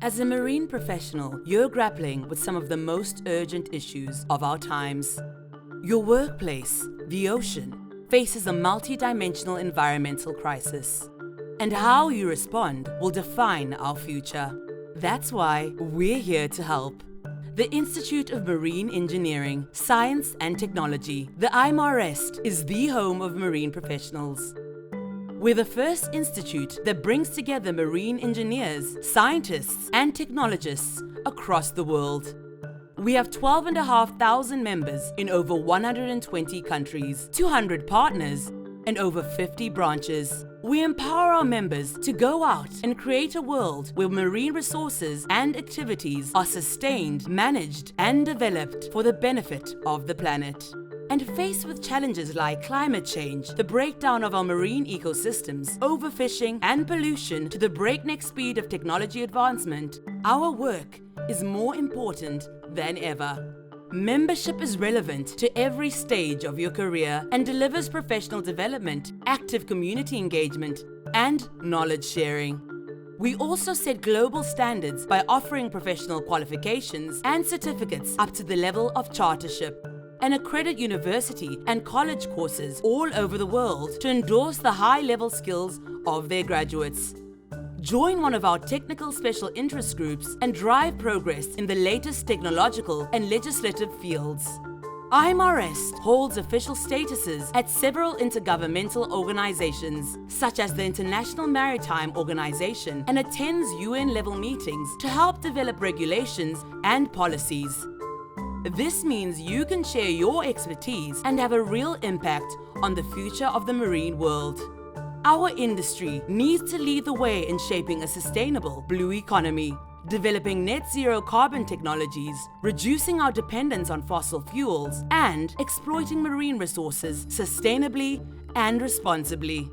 As a marine professional, you're grappling with some of the most urgent issues of our times. Your workplace, the ocean, faces a multi-dimensional environmental crisis. And how you respond will define our future. That's why we're here to help. The Institute of Marine Engineering, Science and Technology, the IMarEST, is the home of marine professionals. We're the first institute that brings together marine engineers, scientists, and technologists across the world. We have 12,500 members in over 120 countries, 200 partners, and over 50 branches. We empower our members to go out and create a world where marine resources and activities are sustained, managed, and developed for the benefit of the planet. And faced with challenges like climate change, the breakdown of our marine ecosystems, overfishing, and pollution to the breakneck speed of technology advancement, our work is more important than ever. Membership is relevant to every stage of your career and delivers professional development, active community engagement, and knowledge sharing. We also set global standards by offering professional qualifications and certificates up to the level of chartership, and accredit university and college courses all over the world to endorse the high-level skills of their graduates. Join one of our technical special interest groups and drive progress in the latest technological and legislative fields. IMarEST holds official statuses at several intergovernmental organizations, such as the International Maritime Organization, and attends UN-level meetings to help develop regulations and policies. This means you can share your expertise and have a real impact on the future of the marine world. Our industry needs to lead the way in shaping a sustainable blue economy, developing net zero carbon technologies, reducing our dependence on fossil fuels, and exploiting marine resources sustainably and responsibly.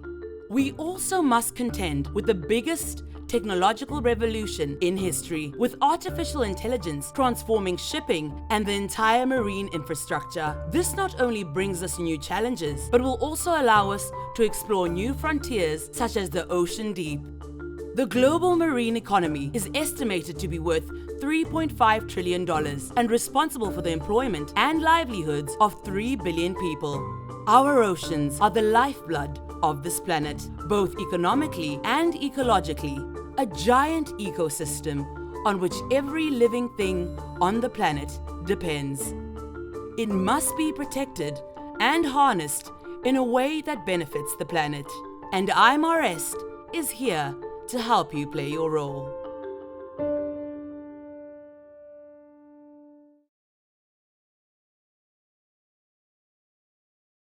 We also must contend with the biggest technological revolution in history, with artificial intelligence transforming shipping and the entire marine infrastructure. This not only brings us new challenges, but will also allow us to explore new frontiers such as the ocean deep. The global marine economy is estimated to be worth $3.5 trillion and responsible for the employment and livelihoods of 3 billion people. Our oceans are the lifeblood of this planet, both economically and ecologically, a giant ecosystem on which every living thing on the planet depends. It must be protected and harnessed in a way that benefits the planet. And IMarEST is here to help you play your role.